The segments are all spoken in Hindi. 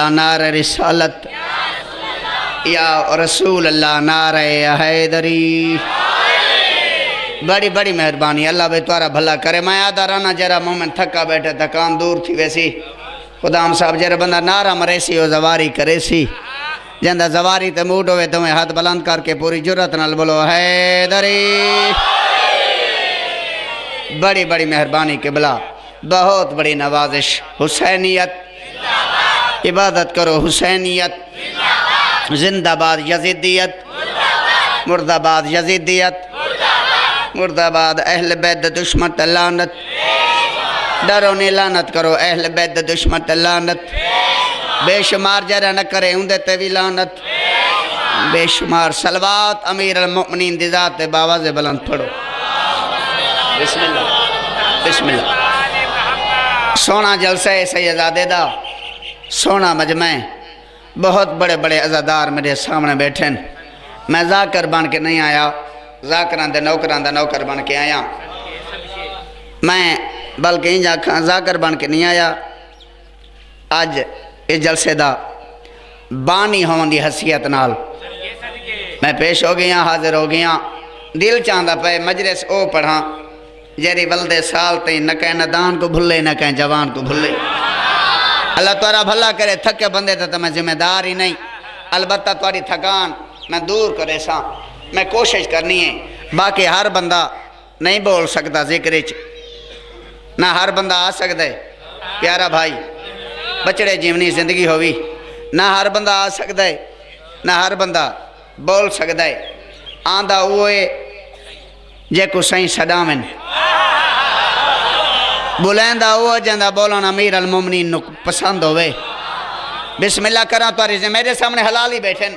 नारे रिसालत या रसूल अल्लाह नारे हैदरी। बड़ी बड़ी मेहरबानी अल्लाह बे तुम्हारा भला करे। मैं आधा राना जरा मुँह में थका बैठे थकान दूर थी वैसी खुदाम साहब जरा बंदा नारा मरे सी और जवारी करे सी जंदा जवारी ते मूड होवे तुम्हें हाथ बुलंद करके पूरी जुर्रत नाल बोलो हैदरी। बड़ी बड़ी मेहरबानी किबला बहुत बड़ी नवाजिश। हुसैनियत इबादत करो हुसैनियत जिंदाबाद। यजीदियत मुर्दाबाद। यजीदियत मुर्दाबाद। अहल बैत दुश्मन लानत। डरो ने लानत करो अहल बैत दुश्मन लानत। बेशुमार जरा न करे उंदे ते भी लानत। बेशुमार सलवात अमीर अल मोमिनीन दी ज़ात बावाज़े बुलंद पढ़ो बिस्मिल्लाह बिस्मिल्लाह। सोना जलसा है सैयदादे दा सोना मजमा। बहुत बड़े बड़े अज़ादार मेरे सामने बैठे। मैं जाकर बन के नहीं आया, जाकरां दे नौकरां दा नौकर बन के आया मैं, बल्कि इंज आखां जाकर बन के नहीं आया। अज इस जलसे दा बानी होने की हैसियत नाल मैं पेश हो गया, हाजिर हो गया। दिल चाहता पे मजलिस ओ पढ़ा जेरी वलदे साल ते न कह नदान को भुले न कह जवान को भुले। अल्लाह तुरा भला करे। थके बंदे तो मैं जिम्मेदार ही नहीं, अलबत्ता तुरी थकान मैं दूर करे सा मैं कोशिश करनी है। बाकी हर बंदा नहीं बोल सकता जिक्र च, ना हर बंदा आ सकता है प्यारा भाई बचड़े जीवनी जिंदगी होवी। ना हर बंदा आ सकता है, ना हर बंदा बोल सकता है। आंदा वो है जे को सही सदावन, बुलंदा वो जंदा बोलना अमीर अल मोमिनीन पसंद होवे। बिस्मिल्लाह करा तुरी से मेरे सामने हलाली बैठे,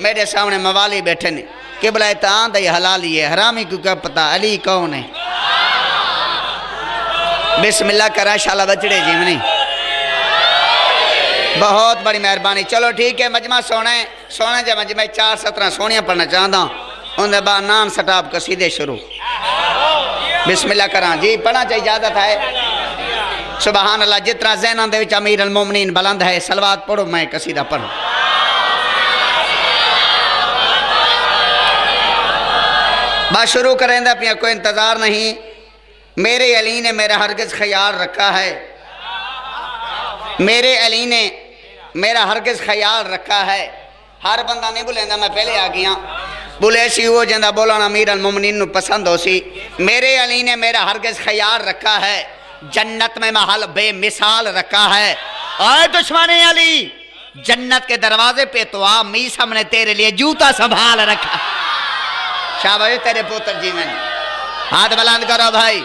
मेरे सामने मवाली बैठे ने कि बुलाए तो आंदा ही हलाली है, हरामी को क्या पता अली कौन है। बिस्मिल्लाह करा शाला बचड़े जीवनी। बहुत बड़ी मेहरबानी। चलो ठीक है मजमा सोना है, सोना जब मजमा 4-17 सोनियाँ पढ़ना चाहता हूँ उनके बाद नान सटाप कसीदे शुरू। बिस्मिल्लाह करा जी पढ़ना चाहिए इजाजत है। सुबहान अल्लाह। जितना ज़हना दे विच अमीर अल मोमिनीन बुलंद है सलवात पढ़ो मैं कसीदा पढ़ूँ। बस शुरू करेंदा पिया कोई इंतज़ार नहीं। मेरे अली ने मेरा हरगिज़ ख्याल रखा है, मेरे अली ने मेरा हरगिज़ ख्याल रखा है। हर बंदा नहीं बुलेंदा मैं पहले आ गया बुले सी वो जंदा बोलना अमीर अल मोमिनीन पसंद हो सी। मेरे अली ने मेरा हरगिज़ ख्याल रखा है, जन्नत में महल बेमिसाल रखा है। और दुश्मन अली जन्नत के दरवाजे पे तो आ, मी सामने तेरे लिए जूता संभाल रखा। शाबाश तेरे पुत्र जीवन। हाथ बुलंद करो भाई।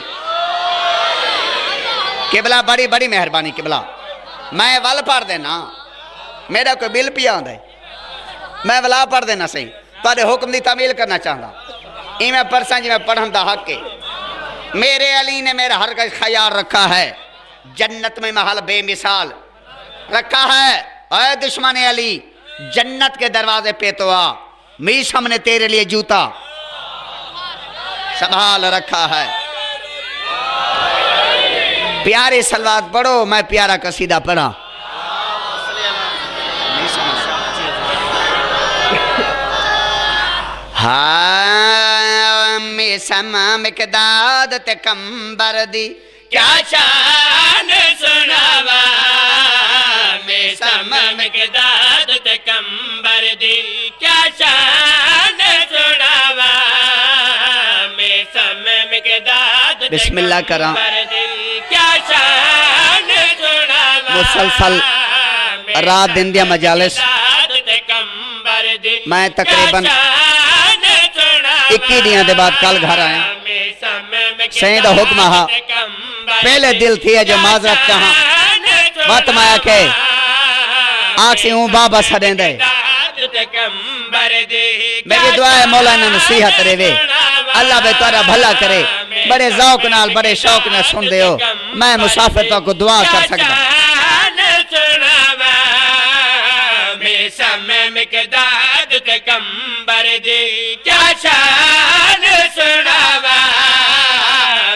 किबला बड़ी बड़ी मेहरबानी किबला। मैं वल पढ़ देना, मेरा कोई बिल पिया है मैं वला पढ़ देना सही पर हुक्म की तामील करना चाहता इवें परसा जिमें पढ़न का हक है। मेरे अली ने मेरा हर ख्याल रखा है, जन्नत में महल बेमिसाल रखा है। ऐ दुश्मन अली जन्नत के दरवाजे पे तो आ, मी सामने तेरे लिए जूता संभाल रखा है। प्यारे सलवात पढ़ो मैं प्यारा कसीदा पढ़ा। हाँ में समा मिकदाद ते कंबर दी क्या शान सुनावा। में समा मिकदाद ते कंबर दी क्या शान सुनावा। में समा मिकदाद बिस्मिल्लाह करा। क्या शान सुनावा। मुसलसल रात दिन दिया मजालिस मैं तकरीबन 21 दिनों के बाद कल घर आया। सही का हुक्म हा पहले दिल थी जो माजरत चाह मत माया के आखसी हूँ बाबा सदें दे। मेरी दुआ है मौला ने नसीहत रेवे अल्लाह बे तुरा भला करे। बड़े ज़ौक नाल बड़े शौक नाल सुनते हो, मैं मुसाफिर तो को दुआ कर सकता। मिकदाद ते कंबर दी क्या शान सुनावा।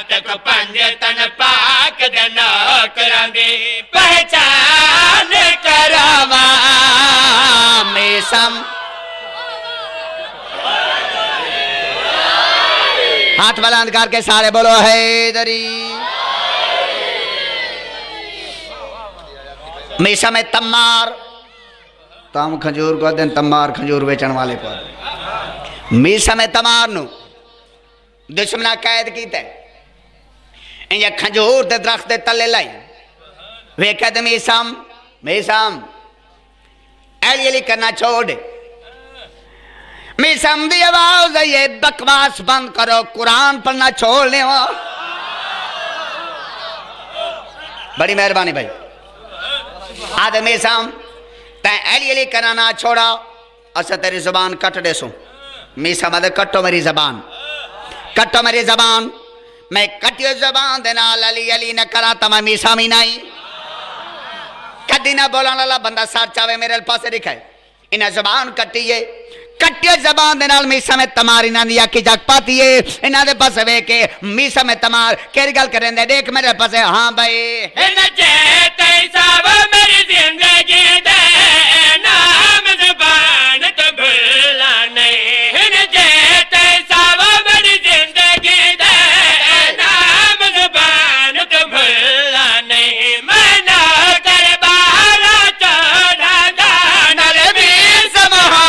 तक पंज तन पाक दे नौकरां दी पहचान करावा। हाथ बुलंद करके सारे बोलो हैदरी। मीसा में तमार, तम खजूर को दिन तमार खजूर बेचन वाले को मीसा में तमार नु दुश्मना कैद कीते इंजा खजूर दे दरख्त दे तले लाई वे कहते मीसम मीसम एली करना छोड़। मीसम दी आवाज ये बकवास बंद करो, कुरान पढ़ना छोड़ने हो। बड़ी मेहरबानी भाई। आदे मीसम तै एली करना ना छोड़ा, असा तेरी जुबान कट दे सू। मीसम आदे कटो मेरी जबान, कटो मेरी जबान। मैं कटियो जबान दे नाल अली अली न करा तमा मीसा मी नहीं कदी ना बोलने वाला बंदा साथ चावे मेरे पास दिखाए। इन्हें जबान कटिए, कटिए जबान दे नाल मीसा में तमार इन्हां दी आखी जग पाती है। इन्हां दे पास वे के मीसा में तमार केड़ी गल करें दे देख मेरे पास। हाँ भाई इन जेते सब मेरी जिंदगी दे नाम जुबान तो भूला नहीं। इन जेते सब मेरी जिंदगी दे नाम जुबान तो भूला नहीं। मैं ना कर बारा चढ़ा दानल भी समहा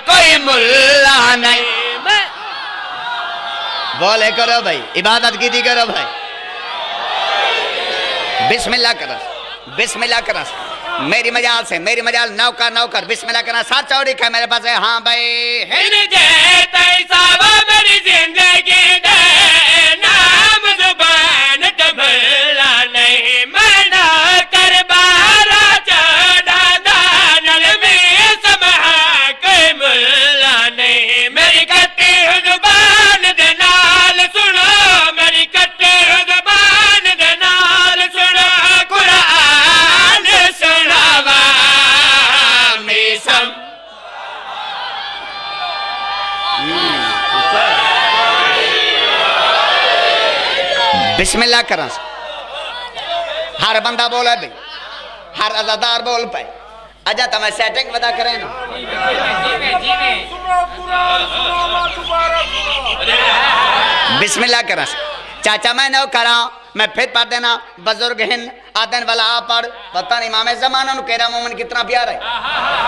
कोई मुल्ला नहीं। बोले करो भाई, इबादत की थी करो भाई। बिस्मिल्लाह करो, बिस्मिल्लाह करो। मेरी मजाल से, मेरी मजाल नौकर नौकर बिस्मिल्लाह करना। साथ चौड़ी का मेरे पास है। हाँ भाई इन जेते सब मेरी जिंदगी दे नाम जुबान तो भूला नहीं। मैं ना कर बारा चढ़ा दानल में समहा कोई मुल्ला नहीं। मेरी कटी जुबान दे नाल सुनो, मेरी कटी जुबान दे नाल सुनो कुरान सुनावा मीसम। बिस्मिल्लाह करा। हर बंदा बोले भाई, हर अजादार बोल पाए। अजा तो मैं सेटिंग बता करें ना। बिस्मिल्लाह करा। चाचा मैं न करा, मैं फिर पढ़ देना। बुजुर्ग हिंद आदन वाला आ पढ़। पता नहीं मामे जमाना नु केरा मोमन कितना प्यार है,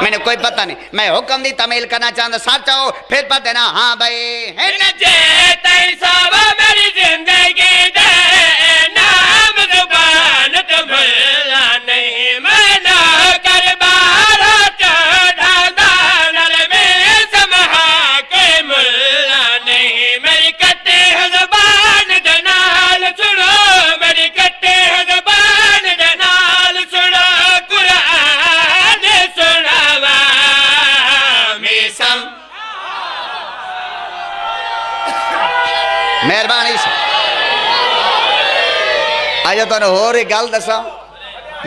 मैंने कोई पता नहीं। मैं हुक्म दी तमील करना चाहता, साथ चाहो फिर पढ़ देना। हाँ भाई इन जेते सब मेरी जिंदगी दे नाम जुबान तो भूला नहीं। मैं ना कर बारा चढ़ा दानल में समहा कोई मुल्ला नहीं। मेरी कटे जुबान दे नाल सुनो, मेरी कटे जुबान दे नाल सुनो कुरान सुनावा मीसम। मेहरबानी से आज तुम होर एक गल दसा।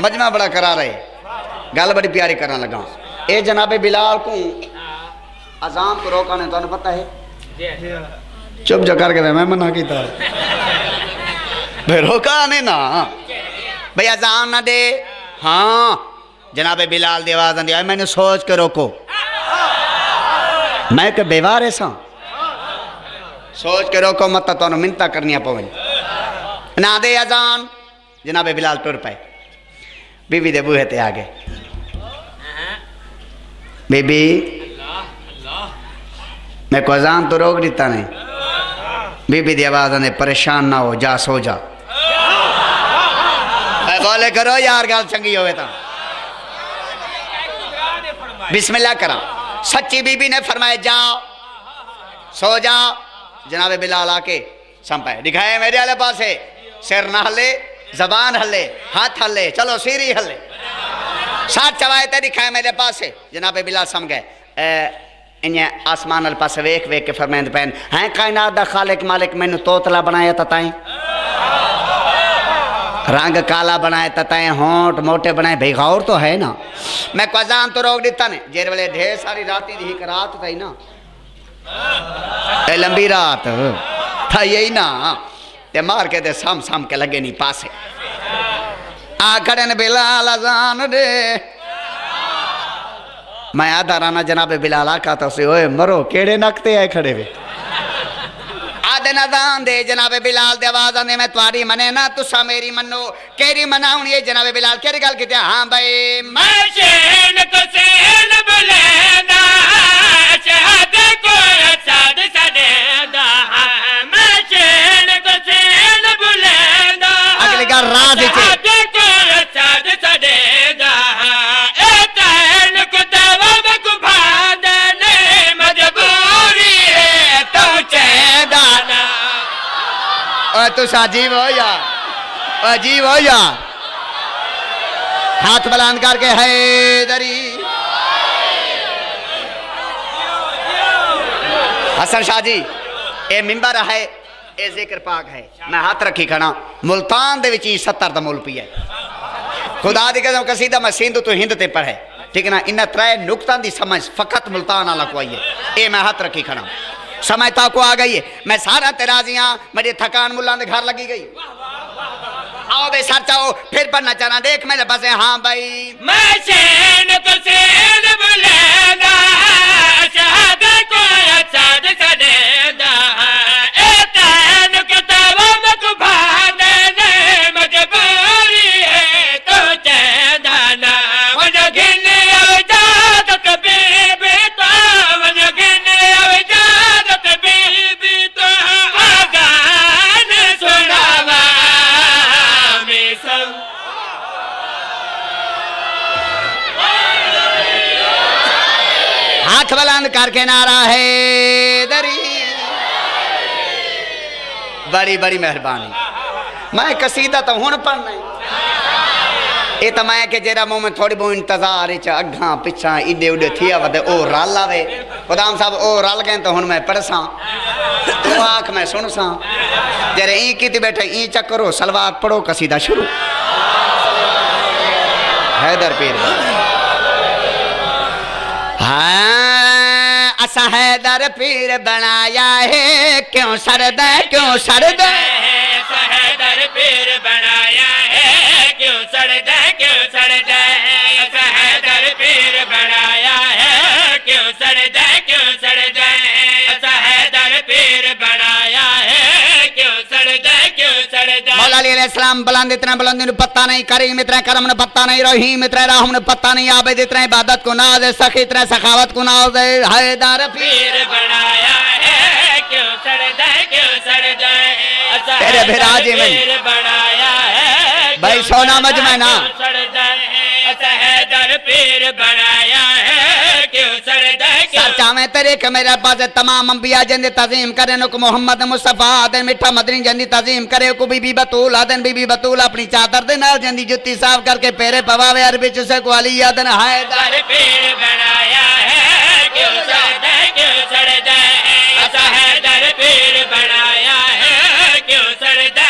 मजमा बड़ा करा रहे, गल बड़ी प्यारी करना लगा। ये जनाबे बिलाल को अजान को रोका ने तुम पता है, चुप जो करके मैं मना किया भाई रोका ने ना भाई अजान ना दे। हाँ जनाबे बिलाल दी आवाज आंदी, मैंने सोच के रोको। मैं के बेवार सा सोच के रोको मत, तो मिन्नता करनी पवन ना दे अजान। जनाबे बिलाल टुर पाए, बीबी दे बूहे ते आ गए। बीबी मैं को अजान तो रोक दिता नहीं। बीबी दी आवाज आने परेशान ना हो, जा सो जा। बोले करो यार गल चंगी होवे तो बिस्मिल्लाह करा। सच्ची बीबी ने फरमाया जा सो जा। जनाबे बिलाल आके संपाए दिखाए मेरे वाले पास है। सिर ना हले, जबान हले, हाथ हले, चलो सीरी हले, साथ चवाए ते दिखाए मेरे पास है। जनाबे बिलाल सम गए। इन्हें आसमान अल पास वेख वेख के फरमाइंद पैन हैं कायनात दा खालिक मालिक मैनू तोतला बनाया तताई, रंग काला बनाए तताए, होंठ मोटे बनाए। भाई गौर तो है ना। मैं अजान तो रोक दिता ने जेर वेले ढेर सारी राती दी एक रात थी ना, लंबी रात था यही ना। ते मार के दे सम सम के लगे नहीं पासे आ खड़े ने बिलाल अजान दे। मैं आधा राना जनाबे बिलाल आका तो से ओए मरो केड़े नकते आए खड़े वे। दिन अजान दे जनाबे बिलाल दे आवाज आंदे मैं तुम्हारी मने ना तुसा मेरी मनो केरी मनाउन ये जनाबे बिलाल केरी गल कीती हां भाई मैं शेन कुसैन बुलंदा शहद को साद सदेदा मैं शेन कुसैन बुलंदा अगली गल राज च शहद को साद सदेदा ए तैन को दवा बकुभा देने मजबूरी है तो चेदाना ओ तुसा अजीब हो यार अजीब हो यार हाथ बुलंद करके हैदरी हसन शाह जी ये मिंबर है ये जिक्र पाक है मैं हाथ रखी खड़ा मुल्तान दे विच 70 दा मुल पिया खुदा दी कसम कसीदा मैं सिंध तो हिंद ते पढ़े ठीक है ना इन त्रै नुक्तां दी समझ फकत मुल्तान वाला को आई है ये मैं हाथ रखी खड़ा समझ को आ गई है मैं सारा तेराजियां मेरी थकान मुल्लां दे घर लगी गई आओ बे सर चाहो फिर पढ़ना चाहना देख मेरे पास हाँ भाई मैं शेन कुसैन बुलंदा शहद को साद सदेदा ए तैन को दवा बकुभा देने मजबूरी है तो चेदाना वजह गिने अवजादत बीबी तो वजह गिने अवजादत बीबी तो आगान सुनावा में सब हाथ बुलंद करके नारा है दरी बड़ी बड़ी मेहरबानी मैं कसीदा तो हुन पढ़ना ये तो मैं कि जेरा मुंह में थोड़ी बहुत इंतजार अग्गा पिछा इडे उडे थिया वे ओ रल आवे गुदाम साहब ओ रल गए तो हुन मैं पढ़सा तू आख मैं सुन सा जरे ई की बैठे ई चक्करो सलवात पढ़ो कसीदा शुरू हैदर पीर हाँ असा हैदर पीर बनाया है क्यों सरद हैदर पीर बनाया है क्यों सड़द हैदर पीर बनाया है क्यों सड़द हैदर पीर बनाया है क्यों सड़द मौला अली अलैहिस्सलाम बुलंद इतना बुलंद ने पता नहीं करीम इतना करम ने पता नहीं रहीम इतना रहम ने पता नहीं आबिद इतना इबादत को नाज सखी इतना सखावत को नाज हैदर पीर बनाया है क्यों सड़द तेरे भिराजे में बनाया है भाई सोना मजमा ना हैदर पीर बनाया है क्यों सड़दा सच्चा में तेरे के मेरे पास तमाम अंबिया जंदी तज़ीम करे नुक मोहम्मद मुस्तफा दे मिठा मदनी जंदी तज़ीम करे को बीबी बतूल आदन बीबी बतूल अपनी चादर दे नाल जंदी जुत्ती साफ करके पैरे पवावे अरबी च से को अली आदन हैदर पीर बनाया है क्यों सड़दा हैदर पीर बनाया है क्यों सड़दा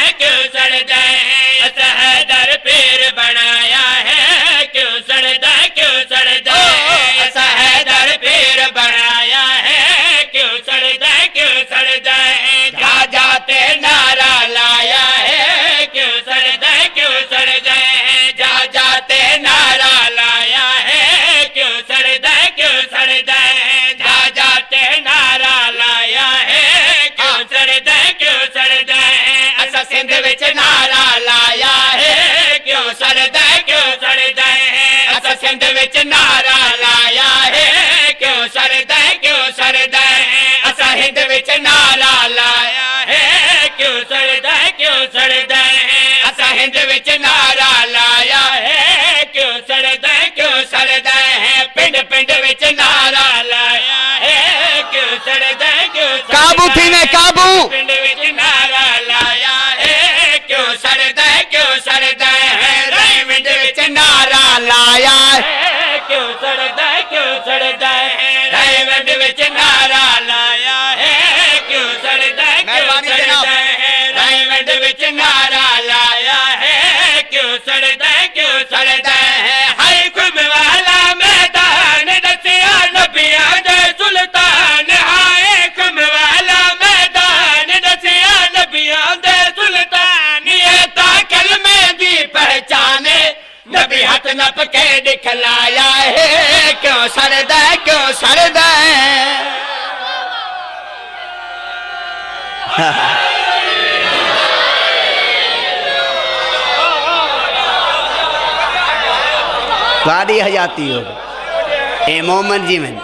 हैदर पीर बनाया है क्यों सड़दा हैदर पीर बनाया है क्यों सड़दा जा जाते नारा लाया है क्यों सड़दा जा जाते नारा लाया है क्यों सड़दा जा जाते नारा लाया है क्यों सड़दा असा सिंध विच नारा लाया है क्यों सड़दा असा सिंध विच नारा लाया है क्यों सड़दा असा हिंद विच नारा लाया है क्यों सड़दा असा हिंद विच नारा लाया है क्यों सड़दा है पिंड पिंड विच नारा लाया है क्यों सड़दा काबू थी में काबू पिंड विच नारा लाया है क्यों सड़दा है रायविंड विच नारा लाया है क्यों सड़दा है रायविंड विच नारा लाया है क्यों सड़दा है रायविंड विच नारा लाया है क्यों सड़दा है हाय खुम वाला मैदान दसिया नबियां दे सुल्तान हाय खुम वाला मैदान दसिया नबियां दे सुल्तान ये ता कलमे दी पहचाने नबी हाथ नप के दिखलाया है क्यों सड़दा है गाड़ी हजाती हो ए मोमन जी में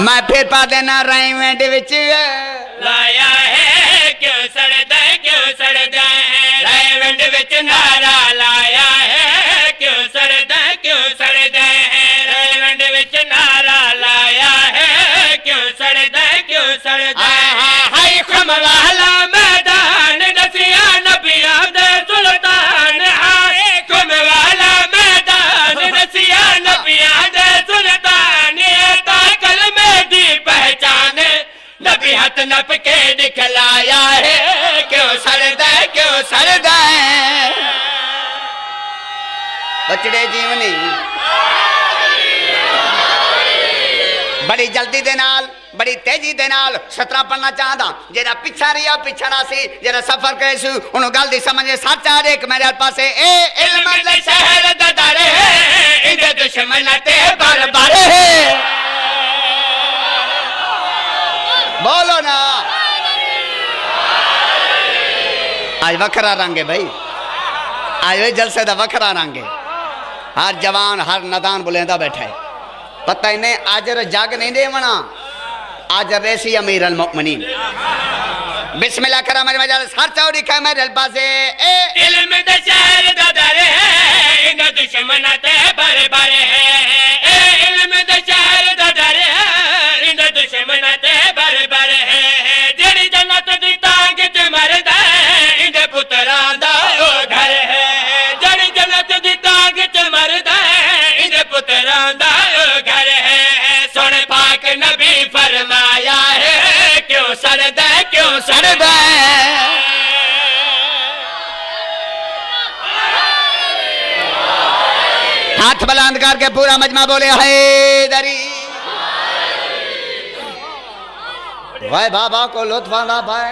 मैं फिर पा देना राइमेंट विच लाया है क्यों सड़दा है राइमेंट विच नारा लाया है क्यों सड़दा है राइमेंट विच नारा लाया है क्यों सड़दा है हाय खमवाला मैदान नसिया नबिया दे सुल्तान हाय खमवाला मैदान नसिया नबिया दे सुल्तान ता कलमे दी पहचान नबी हाथ नप के दिखलाया है क्यों सड़दा है बचड़े जीवनी बड़ी जल्दी दे नाल बड़ी तेजी दे नाल 17 पढ़ना चाहता जेरा पिछा रिया पिछड़ा सी जेरा सफर करे सु उन्हों गल दी समझे सच आ एक मेरे पासे ए इल्म दे शहर दा दर है इदे दुश्मन ते बरबर है बोलो ना आज वखरा रंग है भाई आज वे जलसे दा वखरा रंग है हर जवान हर नदान बुलेंदा बैठा है पता ही नहीं आजर जग नहीं देवना आजर रेसी अमीर अल मुमिनीन बिस्मिल्लाह करा मेरे मजाल हर चौड़ी का मेरे पासे ए इल्म दे शहर दा दर है इन दुश्मन ते बरबर है ए इल्म दे शहर दा दर है इन दुश्मन ते बरबर है जेड़ी जन्नत दी तांग ते मरदा है इन पुत्रां दा ओ घर है जेड़ी जन्नत दी तांग ते मरदा है इन पुत्रां दा ओ घर है सुन पाक नबी फरमाया है क्यों सड़दा है हाथ बुलंद करके पूरा मजमा बोले हैदरी भाई बाबा को लुत्फाना भाई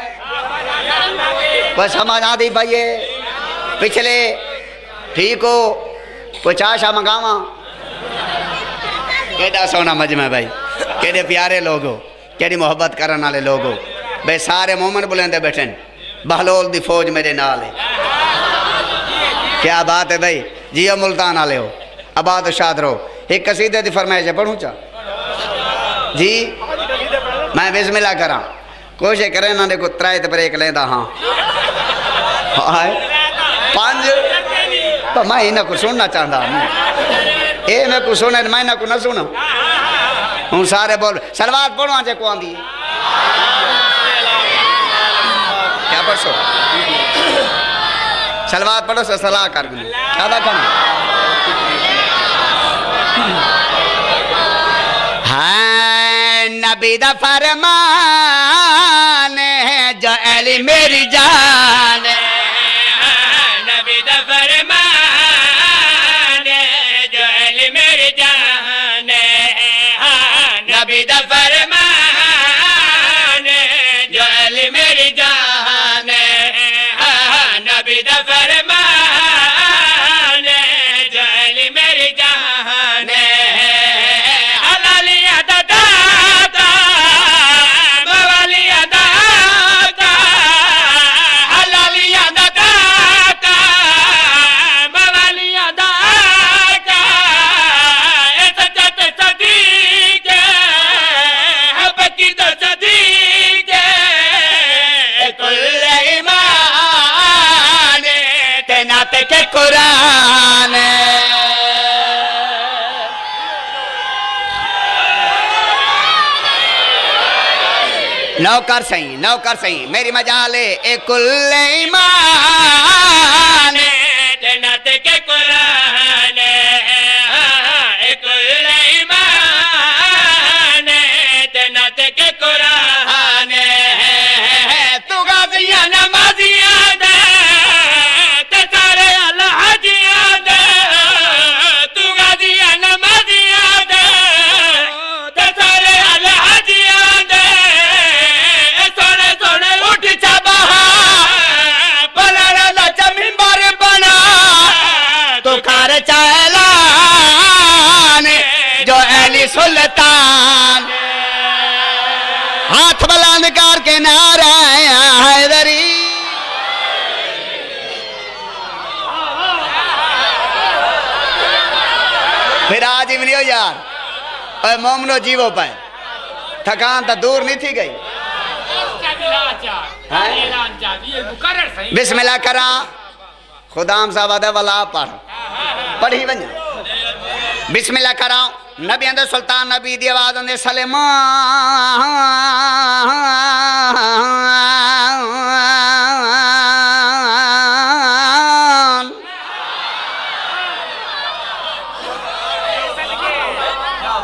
बस समझ आती भाई पिछले ठीक हो कोई चाशा मंगावा केड़ा सोना मजमा भाई केड़े प्यारे लोग हो केड़ी मोहब्बत करने वाले लोग हो भाई सारे मोमन बुलंदे बैठे बहलोल दी फौज मेरे नाल है क्या बात है भाई जियो मुल्तान वाले हो आबाद शाद रहो एक कसीदे की फरमाइश है पढ़ूँ चा जी मैं बिस्मिल्लाह करा कोशिश करें ना देखो त्राए तो ब्रेक लेंदा हाँ पांच तो मैं इन्हें को सुनना चाहता ये मैं को सुने मैं इन्हें को ना सुना हूँ सारे बोल सलवार पढ़ो आज को आंदी क्या पढ़ो सलवार पढ़ो से सलाह कर क्या करना हाँ नबी दा फरमान है जो अली मेरी जान नबी दा फरमान है जो अली मेरी जान नबी दा फरमान है जो अली मेरी जान नबी दा फरमान है जो अली मेरी जान हलालिया दा दाता मवालिया दाता हलालिया दा दाता मवालिया दाता सच्चा सदीक हबकी दा सदीक कुल ईमान नाते के कुरान नौकर सही मेरी मजाले ए कुल ईमान जन्नत के कुरान कुल ईमान जन्नत के कुरान तू गाजिया नमाजिया दे ते सारे अलहाजिया दे तू गाजिया नमाजिया दे ते सारे अलहाजिया दे सोने सोने उठ जा बहा पलड़ा ला जमीन बार बना तो कर चालान जो अली सुल्तान हाथ बुलंद करके नारा हैदरी फिर आज ही नहीं हो यार। ओए मोमनो जीवो पे थकान तो दूर नहीं थी गई। बिस्मिल्लाह करा खुदाम साहब वाला पढ़ पढ़ी वञा। बिस्मिल्लाह करा नबी अंदर सुल्तान नबी दी आवाज अंदर सलेमान।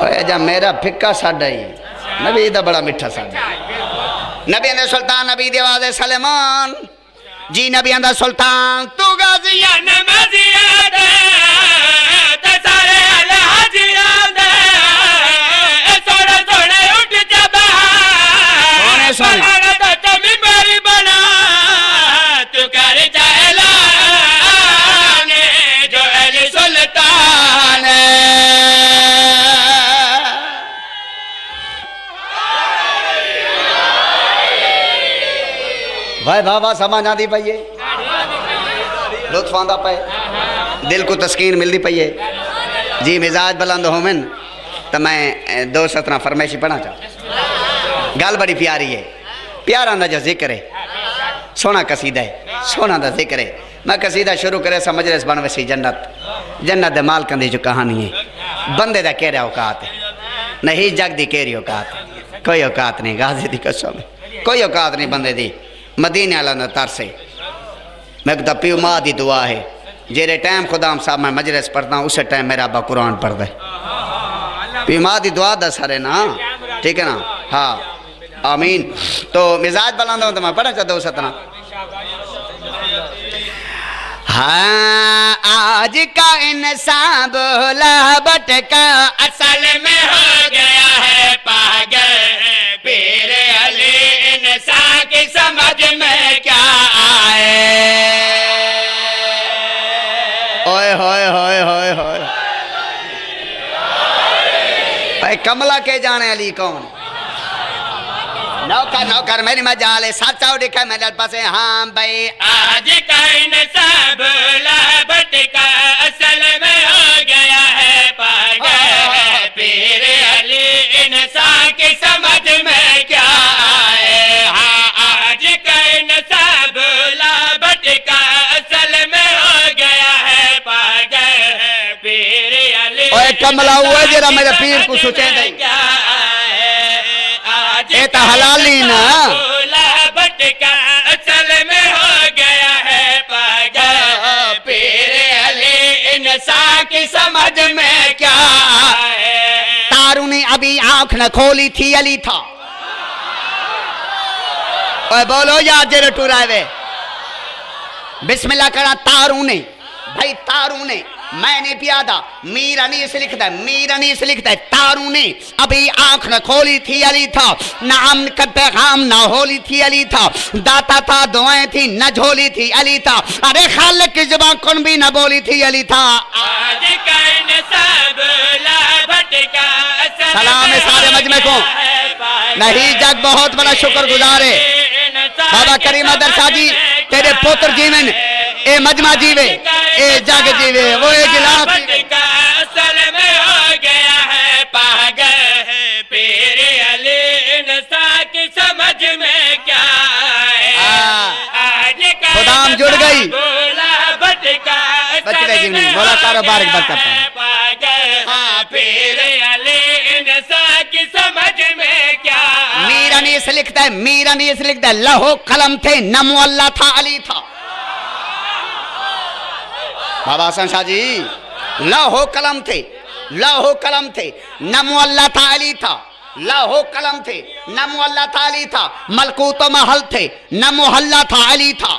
ओए जा मेरा फिक्का साडा ही नबी दा बड़ा मिठा साडा। नबी अंदर सुल्तान नबी दी आवाज सलेमान जी। नबी अंदर सुल्तान तू गाजिया नमाजिया दे ते सारे अलहाजिया दे सोने सोने उठ जा बाहर सोने सोने तो तमी मेरी बना तू कर जा ऐलान जो अली सुल्तान। भाई बाबा समझ आती पई है, लुत्फ आंदा पे, दिल को तस्कीन मिलती पई है जी। मिजाज बुलंद होवन तो मैं 2 सतना फरमाइशी पढ़ना चाह। गल बड़ी प्यारी है, प्यारा दा जो जिक्र है, सोना कसीदा है, सोना दा जिक्र है। मैं कसीदा शुरू करे समझ रहे बन वसी जन्नत, जन्नत दे मालकां दी जो कहानी है। बंदे दा कह रहा औकात है नहीं, जग दी कह रही औकात है। कोई औकात नहीं, गाजी दी कसम कोई औकात नहीं बंदे दी। मदीने वाला न तरसे। मैं कहता प्यू माँ की दुआ है, जेरे टाइम खुदाम साहब मैं मजलिस पढ़ता हूँ उस टाइम मेरा अब्बा कुरान पढ़ता है। प्यू माँ की दुआ दस सारे ना, ठीक है ना? हाँ आमीन। तो मिजाज बुलंद हो तो मैं पढ़ा चाहता हूँ सतना। हाँ आज का इंसान बोला भटका असल में हो गया है पागल। पीर अली इंसान की समझ में क्या आए। ओए होए होए होए होए भाई कमला के जाने अली कौन? नौकर नौकर मेरी मजाल है साचा दिखा मेरे पास। हाँ भाई आज का इंसान बोला भटका असल में हो गया है पागल। पीर अली इंसान की समझ में क्या आए। हाँ आज का इंसान बोला भटका असल में हो गया है पागल। पीर अली ओए कमला हुआ जरा मेरे पीर को सोचे नहीं ये तो हलाली ना। भटका असल में हो गया है पागल। पीर अली इंसान की समझ में क्या है। तारू ने अभी आंख न खोली थी अली था। ओए बोलो यार जेरे टुरावे बिस्मिल्लाह करा। तारू ने भाई तारू ने मैंने पियादा मीरा नहीं से लिखता है, मीरा नहीं से लिखता है। तारू ने अभी आंख न खोली थी अली था। नाम का पैगाम न होली थी अली था। दाता था दुआएं थी न झोली थी अली था। अरे खालिक की जुबान कौन भी न बोली थी अली था। आज का इंसान बोला भटका सलाम है सारे मजमे को। नहीं जग बहुत बड़ा शुक्रगुजार है। बाबा करीम दरसा जी तेरे पुत्र जीवन ए मजमा जीवे ए जग जीवे वो एक गिलास असल में हो गया है पागल। पीर अली इंसान की समझ में क्या है। आज खुदाम जुड़ गई बोला भटका बच गई जीवनी बोला कारोबार बरकत पागल। हाँ पीर अली इंसान की समझ में क्या। मीरा ने इसे लिखता है, मीरा ने इसे लिखता है लहो कलम थे नमो अल्लाह था अली था। बाबा हसन शाह जी लाहो कलम थे, लाहो कलम थे नमो अल्लाह था अली था। लाहो कलम थे नमो अल्लाह था अली था। मलकूत महल थे नमो हल्ला था अली था।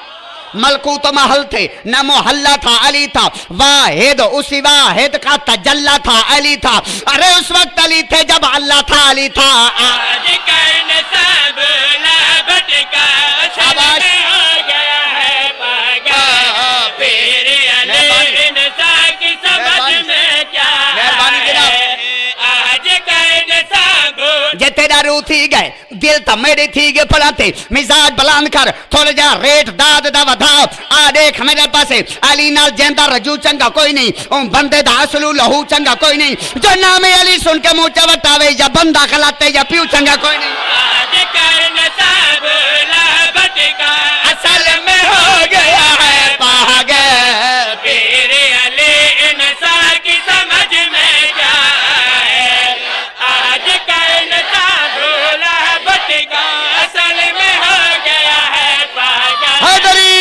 मलकूत महल थे नमो हल्ला था अली था। वाहिद उसी वाहिद का तजल्ला था अली था। अरे उस वक्त अली थे जब अल्लाह था अली था। आज का इंसान बोला भटका असल में हो गया है पागल। पीर अली इंसान की समझ में क्या है। आज का इंसान तेरा रू थी गए दिल तो मेरे थी गए पलाते मिजाज बुलंद कर थोड़ा जा रेट दाद दा वधा आ देख मेरे पासे अली नाल जेंदा रजू चंगा कोई नहीं ओ बंदे दा असलू लहू चंगा कोई नहीं जो नाम अली सुन के मुंह चवटावे या बंदा खलाते या पियो चंगा कोई नहीं आज कायन सब लबटका असल में हो गया है पागल पीर अली इंसान की समझ में क्या है आज कायन सब लबटका असल में हो गया है पागल हैदरी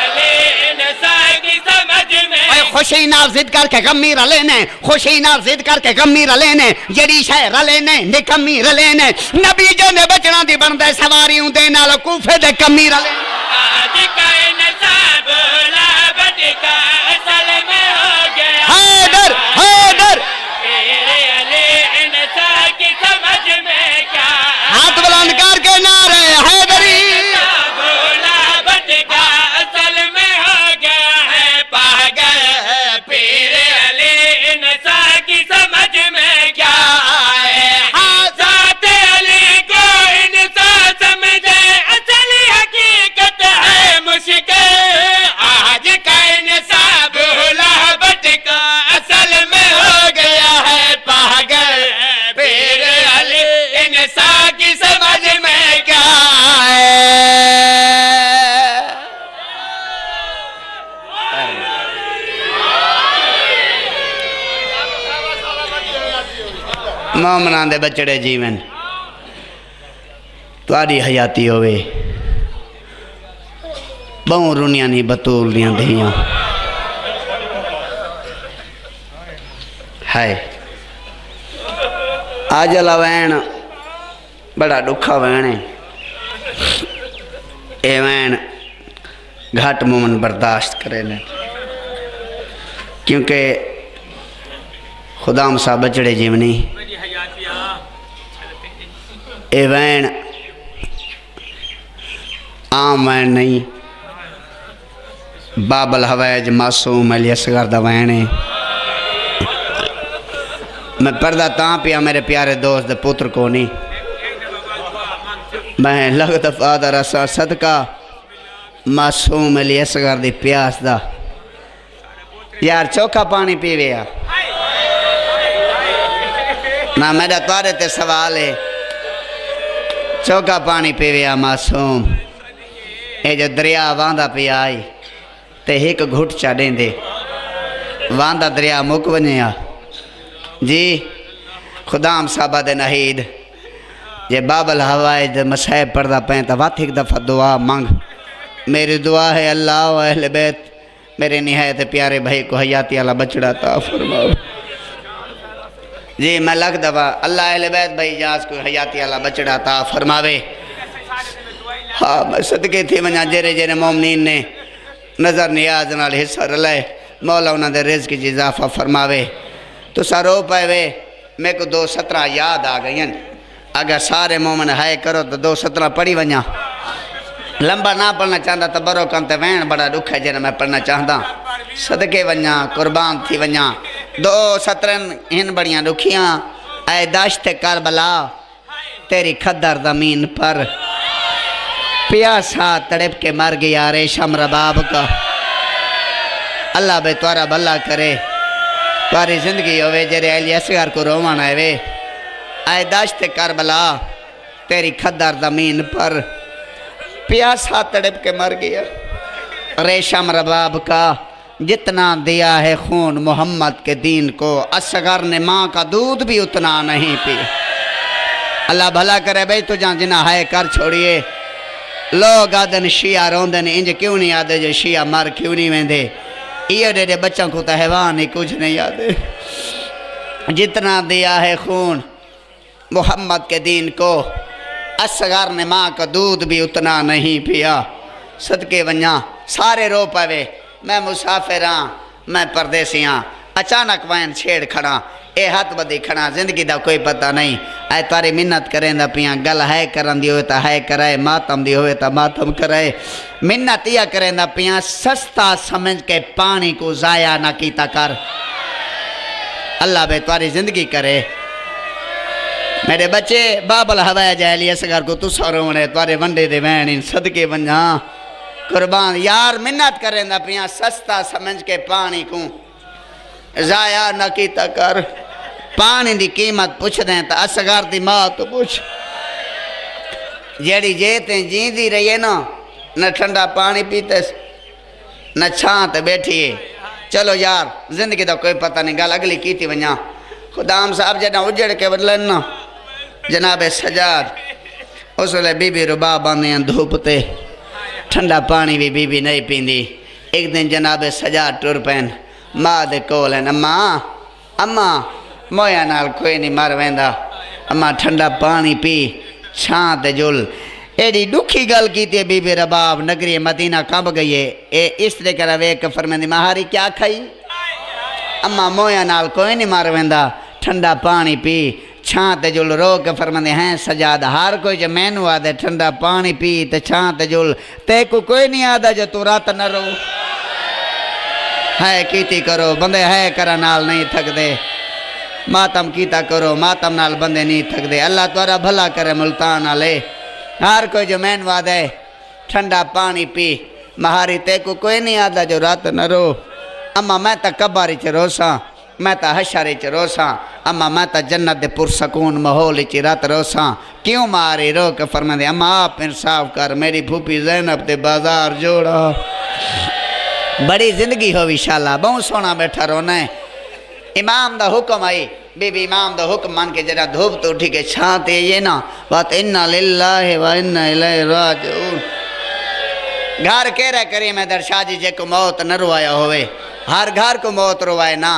अली इंसान की समझ में खुशी नाल जिद करके गम्मी रले ने खुशी नाल जिद करके गम्मी रले ने जड़ी शह रले ने निकम्मी रले ने नबी जो ने बचना दी बनदा सवारी उंदे नाल कूफे दे कम्मी रले आज कायन सब लबटका असल में हो गया हैदर हैदर पीर अली इंसान की समझ में क्या हाथ बुलंद करके नारे हैदरी भोला बटका असल में हो गया है पागल पीर अली इंसान की समझ में क्या है जात अली को इंसान समझे असली हकीकत है मुश्किल आज का इंसान भोला बटका असल में हो गया है पागल पीर अली इंसान की समझ में क्या मोमना दे बचड़े जीवन तुहाडी हयाती होवे बहु रुनिया नी बतूल दियां दहियां है आज वैन बड़ा दुखा वैन है ए वैन घट मोमन बर्दाश्त करे ने क्योंकि खुदाम सा बचड़े जीवनी ए वैन आम वैन नहीं बाबल हवैज मासूम अली असगर दा वैन है मैं पर्दा तां पिया मेरे प्यारे दोस्त दे पुत्र को नहीं मैं लग दफा दा रसा सदका मासूम अली असगर दी प्यास दा यार चौखा पानी पीवे आ ना मेरा तारे ते सवाल है चौका पानी पीवे आ मासूम ये जो दरिया वांदा पिया आई ते एक घुट चा देंदे वांदा दरिया मुक वने आ जी खुदाम साहबा दे नहीद जे बाबल हवाए दे मसैब पढ़दा पे तो वाथ एक दफ़ा दुआ मांग मेरी दुआ है अल्लाह व अहले बैत मेरे निहायत प्यारे भाई को हयाती वाला बचड़ा ता फरमाओ जी मैं लग दफा अल्लाह अहले बैत भाई जास को हयाती वाला बचड़ा ता फरमावे हाँ मैं सदके थी वना जेरे जेरे मोमनीन ने नज़र नियाज नाल हिस्सा रलाए मौला उन्होंने रिज़्क़ की इजाफा फरमावे तो सारो पावे मेरे को 2:17 याद आ गई अगर सारे मोमन है करो तो 2:17 पढ़ी वना लंबा ना पढ़ना चाहता तो बरो कम तो वैन बड़ा दुख है जरा मैं पढ़ना चाहता सदके वना कुर्बान थी वना 2:17 इन बड़ियाँ दुखियाँ ऐ दाश्त करबला तेरी खद्दर ज़मीन पर प्यासा तड़प के मर गया रेशम रबाब का अल्लाह बे तुम्हारा भला करे तुम्हारी जिंदगी होवे जेरे अली असगर को रोवन आवे ऐ दाश्त करबला तेरी खद्दर ज़मीन पर प्यासा तड़प के मर गया रेशम रबाब का जितना दिया है खून मोहम्मद के दीन को असगर ने माँ का दूध भी उतना नहीं पिया अल्लाह भला करे भाई तुझा जिना है कर छोड़िए लोग आदन शिया रोंदन इंज क्यों नहीं आदे जो शिया मर क्यों नहीं वेंदे ये डेरे बच्चों को तो हैवान ही कुछ नहीं याद जितना दिया है खून मोहम्मद के दीन को असगर ने माँ का दूध भी उतना नहीं पिया सदके वन्या सारे रो पावे मैं मुसाफिर हाँ मैं परदेसी हाँ अचानक वैन छेड़ खड़ा ए हाथ बदी खड़ा जिंदगी का कोई पता नहीं ऐ तारी मिन्नत करें पिया गल है करन दी होवे तो है कराए मातम दी होवे तो मातम कराए मिन्नत यह करें पिया सस्ता समझ के पानी को जाया ना कीता कर अल्लाह बे तारी जिंदगी करे मेरे बच्चे बाबल हवाए जाए असगर को तुसा रोने तारे वंडे दे वैन इन सदके वंजा कुर्बान यार मिन्नत करें ना पिया सस्ता समझ के पानी को जाया न कीता कर पानी दी कीमत पुछ दें तो असगर दी मां तो पूछ जेड़ी जे ते जींदी रही है ना न ठंडा पानी पीते न छां ते बैठी है। चलो यार जिंदगी का कोई पता नहीं गल अगली की थी वञा खुदाम साहब जॾहिं उजड़ के बदलन न जनाब सजाद उस वे बीबी रुबाब आने धूप ते ठंडा पानी भी बीबी नहीं पींदी। एक दिन जनाब सजाद टुर पैन माँ दे कोल अम्मा अम्मा मोया नाल कोई नहीं मर वेंदा अम्मा ठंडा पानी पी छां ते जुल एडी दुखी गल की थी बीबी रबाब नगरी मदीना कंब गई है ए इस तरह कर वेख फरमांदी महारी क्या खाई अम्मा मोया नाल कोई नहीं मर वेंदा ठंडा पानी पी छां ते जुल रो के फरमांदे हैं सजाद हर कोई जो मैनू आदे ठंडा पानी पी ते छां ते जुल ते को कोई नहीं आदा जो तू रात न रो है कीती करो बंदे है करा नाल नहीं थकदे मातम कीता करो मातम नाल बंदे नहीं थकदे अल्लाह तुरा भला करे मुल्तान आले हर कोई जो मैन वादे ठंडा पानी पी महारी ते को कोई नहीं आदा जो रात न रो अम्मा मैं तो कबारी च रोसा मैं तो हशारे च रोसा अम्मा मैं तो जन्नत दे पुरसकून माहौल च रात रोसा क्यों मारी रो के फरमांदे अम्मा आप इंसाफ कर मेरी फूफी ज़ैनब ते बाजार जोड़ा बड़ी जिंदगी हो विशाला बहुत सोना बैठा रोना है। इमाम दा हुक्म आई बीबी इमाम दा हुक्म मान के जरा धूप तो उठी के छाते ये ना बात इन्ना लिल्लाहि व इन्ना इलैहि राजिऊन घर कह रहा करी मैं दरशाह जी जेको मौत न रुवाया होवे हर घर को मौत रुवाए ना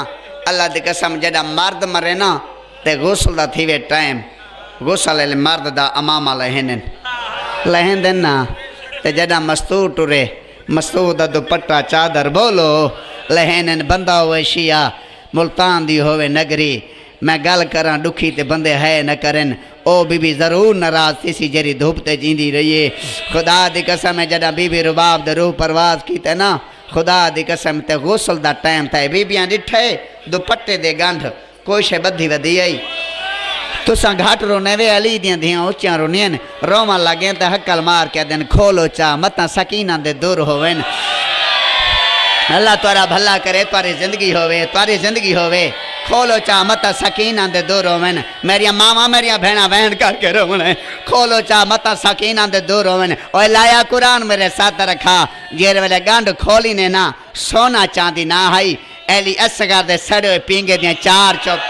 अल्लाह दी कसम जड़ा मर्द मरे ना ते गुसल दा थी वे टाइम गुसल मर्द दा अमामा लहन देन ना ते जड़ा मस्तूर टुरे मस्तूर दा दुपट्टा चादर बोलो लहन बंदा हुए शिया मुल्तान दी होवे नगरी मैं गल करा दुखी ते बंदे है न करन ओ बीबी जरूर नाराज थी सी जरी धूप ते जींदी रहिए खुदा दी कसम है जड़ा बीबी रुबाब दे रूह परवाज कीते ना खुदा दी कसम ते गुसल दा टाइम था बीबियां डिठे दुपट्टे दे गंढ कोई शे बधी वधी आई तुसा घाट रोने वे अली दियां धियां उच्चियां रोनियन रोवन लगे ते हक्कल मार के दिन खोलो चा मता सकीना दे दूर होवन अल्लाह तुरा भला करे तुरी जिंदगी होवे खोलो चा मता सकीना दे दूर होवन मेरिया मावा मेरिया भेणा वहन करके रोवन खोलो चा मता सकीना दे दूर होवन ओए लाया कुरान मेरे साथ रखा जेर वेले गंढ खोली ने ना सोना चांदी ना हाई एली असगर दे सड़े पींगे दियां चार चुप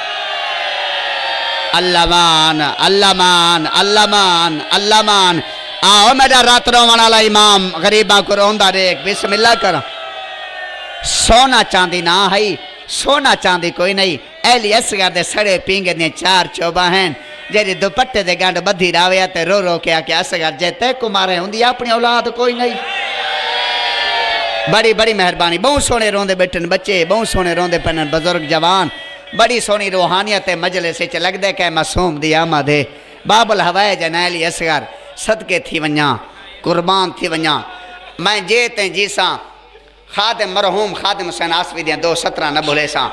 अल्लामान अल्लामान अल्लामान अल्लामान आओ मेरा रात रोवन वाला इमाम गरीबा को रोंदा देख बिस्मिल्लाह कर सोना चांदी ना है सोना चांदी कोई नहीं एली असगर दे सड़े पींगे दियां चार चोबा हैं जेरी दुपट्टे दे गंढ बधी रावे ते रो रो के आके असगर जे ते कुमारे हुंदी अपनी औलाद कोई नहीं बड़ी बड़ी मेहरबानी बहुत सोने रोंदे बैठन बच्चे बहुत सोने रोंदे पन बुजुर्ग जवान बड़ी सोनी रूहानियत मजलिस च लगदे के मासूम दी आमद है बाबुल हवाए जनाली असगर सदके थी वञा कुर्बान थी वञा मैं जे ते जीसा खादिम मरहूम खादिम हुसैन आसवी दियां 2:17 न भूले सा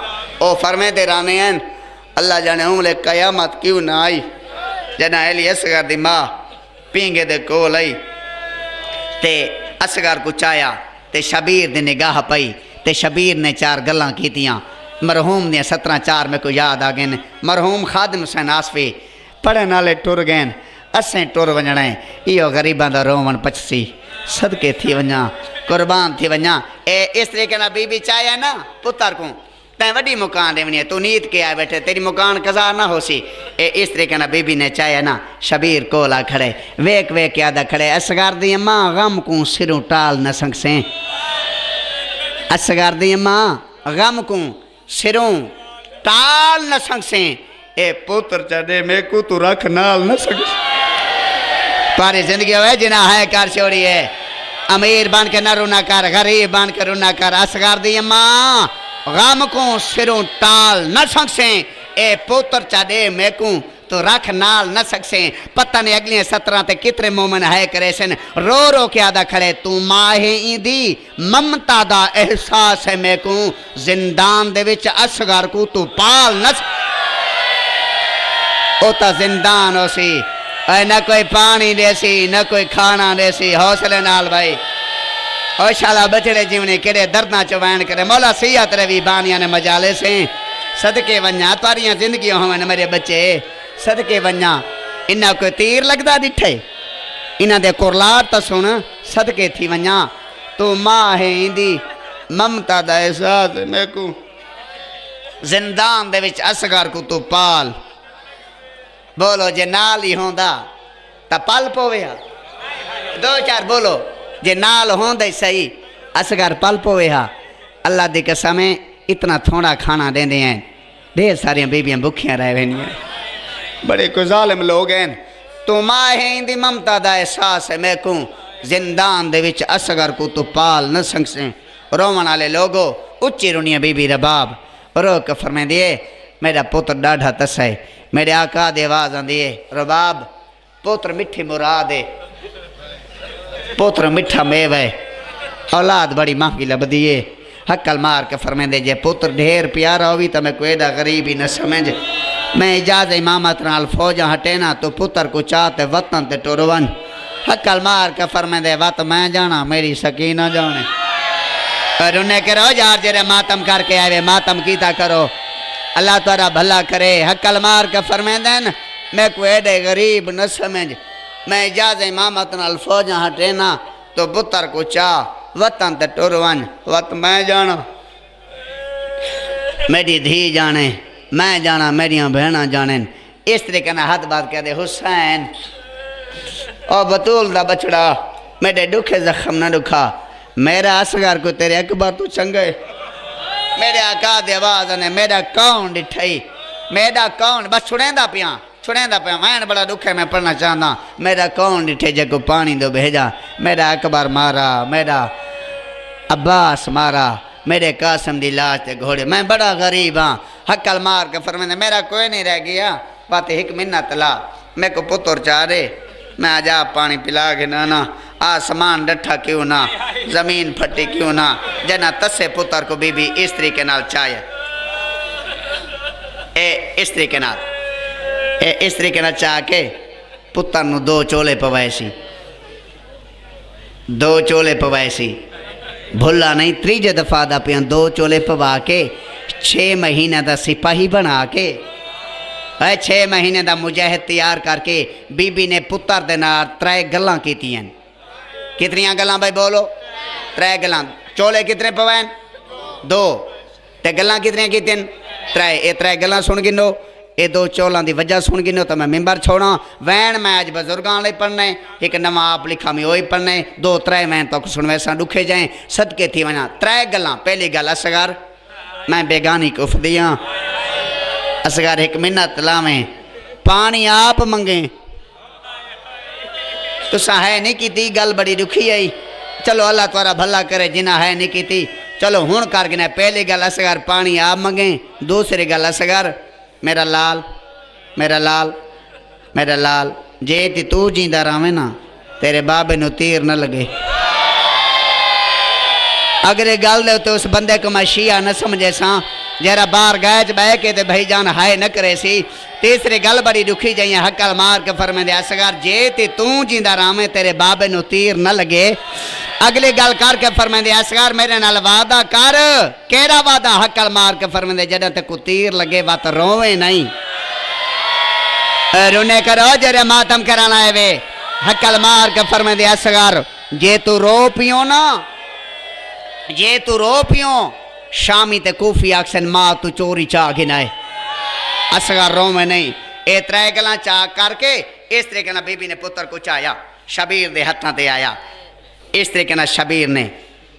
ओ फरमे दे राने हैं अल्लाह जाने उमले कयामत क्यों ना आई जना एली असगर दी मां पींगे दे कोल आई ते असगर को चाया ते शबीर दी निगाह पई ते शबीर ने चार गल्लां कीतियां मरहूम दियां 17 में को याद आ गए मरहूम खादिम हुसैन आसवी पढ़न वाले टुर गए असें टुर वञणा इहो गरीबां दा रोवन पचसी सदके थी वञा कुर्बान थी वञा ए इस तरीके ना बीबी चाहे ना पुत्र को तैं वड्डी मुकान देवनी है तू नीत के आए बैठे तेरी मुकान कज़ा ना होसी ए इस तरीके ना बीबी ने चाहे ना शबीर कोला खड़े वेक वेक के आदा खड़े असगर दी अम्मा गम को सिरों टाल न सकसे असगर दी अम्मा गम को सिरों टाल न सकसे ए पुत्र चढ़े मैं को तू रख नाल न सक तारी जिंदगी है जिना है कर छोड़ी है अमीर बन के न रोना कर गरीब बन के रोना कर असगर दी अम्मा गम को सिरों टाल न सकसे ए पुत्र चढ़े मैं को तो रख नाल न सकसे पता नहीं अगली 17 ते कितने मोमन है करे सन रो रो के आदा खड़े तू माहे इंदी ममता दा एहसास है मैं को जिंदान दे विच असगर को तू पाल न ओ तो जिंदान हो सी, न कोई पानी देसी न कोई खाना देसी। हौसले नाल भाई ओ शाला बचड़े जीवने केड़े दर्दा चवैन करे। मौला सियात रवी बानिया ने मजाले से सदके वन्या तारियां जिंदगी होवन मेरे बच्चे सदके वन्या। इन्ना कोई तीर लगदा दिठे इन्हां दे कुरलाट तो सुन सदके थी वन्या। तू मां है इंदी ममता दा एहसास मेकू जिंदान दे विच असगर को तू पाल। बोलो जे नाल ही होंदा ता पल पोवे। दो चार बोलो जे नाल होंदे सही असगर पल पोवे। अल्लाह दी कसम है इतना थोड़ा खाना देंदे हैं ढेर सारियां बीबियां भुखियां रह वेंदियां। बड़े को जालिम लोग हैं। तू मां है इंदी ममता दा एहसास है मेकू जिंदान दे विच असगर को तू पाल न सकसे। रोवन वाले लोगो उच्ची रुनिया बीबी रबाब रो के फरमांदी है मेरा पुत्र डाढ़ा तसा है। मेरे आका दे आवाज आंदी है रबाब पुत्र मिठी मुराद है, पुत्र मिठा मेवा है, औलाद बड़ी महंगी लभदी है। हक्कल मार के फरमांदे जे पुत्र ढेर प्यारा होवी तो मैं कोई एडा गरीब ही न समझ। मैं इजाज़ इमामत नाल फौजा हटेना तो पुत्र को चाहते वतन ते टुरवन। हक्कल मार के फरमांदे वत मैं जाना मेरी सकीना जाने। और उन्हें करो यार जेरे मातम करके आवे मातम कीता करो अल्लाह तारा भला करे। हक्कल मार के फरमांदे मैं कोई एडे गरीब न समझ। मैं इजाज़ इमामत नाल फौजा हटेना तो पुत्र को चाह वतन ते टुरवन। वत मैं जाना मेरी धी जाने मैं जाना मेरियां बहना जाने। इस तरीके ना हाथ बात कह दे हुसैन और बतूल दा बछड़ा मेरे दुखे जख्म न दुखा। मेरा असगर को तेरे अकबर तू चंगे। मेरे आका दे आवाज ने मेरा कौन डिठई मेरा कौन बस छुड़ेंदा पिया मैं बड़ा दुख है मैं पढ़ना चाहना। मेरा कौन डिठे जको पानी दो भेजा। मेरा अकबर मारा मेरा अब्बास मारा मेरे कासम दी लाश ते घोड़े। मैं बड़ा गरीब हाँ। हक्कल मार के फरमांदे मेरा कोई नहीं रह गया बात एक मिन्नत ला मेरे को पुत्र चाह रे मैं आजा पानी पिला के ना आसमान डठा क्यों ना जमीन फटी क्यों ना जना तसे पुत्र को बीबी इस तरीके नाल चाहे इस तरीके नाल इस तरीके नाल चाह के पुत्र नू दो चोले पवाए सी भुला नहीं। त्रीजे दफा दा पिया दो चोले पवा के 6 महीने का सिपाही बना के 6 महीने का मुजाहिद तैयार करके बीबी ने पुत्र दे नाल 3 गल्लां कीतियां। कितनियां गल्लां भाई बोलो 3 गल्लां। चोले कितने पवाए 2 ते गल्लां कितनियां कीतियां 3। ये 3 गल्लां सुन गिनो ये 2 चोलों की वजह सुन गिनो तो मैं मिंबर छोड़ा। वैन मैं अज बजुर्गों लिए पढ़ना है एक नवा आप लिखा मैं वही पढ़ना है 2-3 वैन तो सुन वैसा दुखे जाए सदके थी वना। 3 गल्लां। पहली गल असगर मैं बेगानी कुफ दियाँ असगर एक मिन्नत लावें पानी आप मंगे तुसा है नहीं की गल बड़ी दुखी आई। चलो अल्लाह तारा भला करे जिन्ना है नहीं की चलो हूँ कर गिना। पहली गल असगर पानी आप मंगे। दूसरी गल असगर मेरा लाल जे ती तू जींदा रहे ना तेरे बाबे नू तीर न लगे। अगर ये गल दे तो उस बंदे को मैं शिया न समझे सा जरा बाहर गैच बह के ते भाई जान हाय न करे सी। तीसरी गल बड़ी दुखी जाइए हक्कल मार के फरमांदे असगर जे ती तू जींदा रहे तेरे बाबे नू तीर न लगे। अगली गल करके फरमांदे असगर मेरे नाल वादा कर। केड़ा वादा? हक्कल मार के फरमांदे जदा ते को तीर लगे वत रोवे नहीं रोने करो जरे मातम कराना है वे। हक्कल मार के फरमांदे असगर जे तू रो पियो ना जे तू रो पियो शामी ते कूफी आक्सन मां तू चोरी चाह गिनाए। असगर रोवे नहीं। ये 3 गल्लां चाह करके इस तरीके नाल बीबी ने पुत्र को चाया शबीर दे हत्थां ते आया। इस तरीके नाल शबीर ने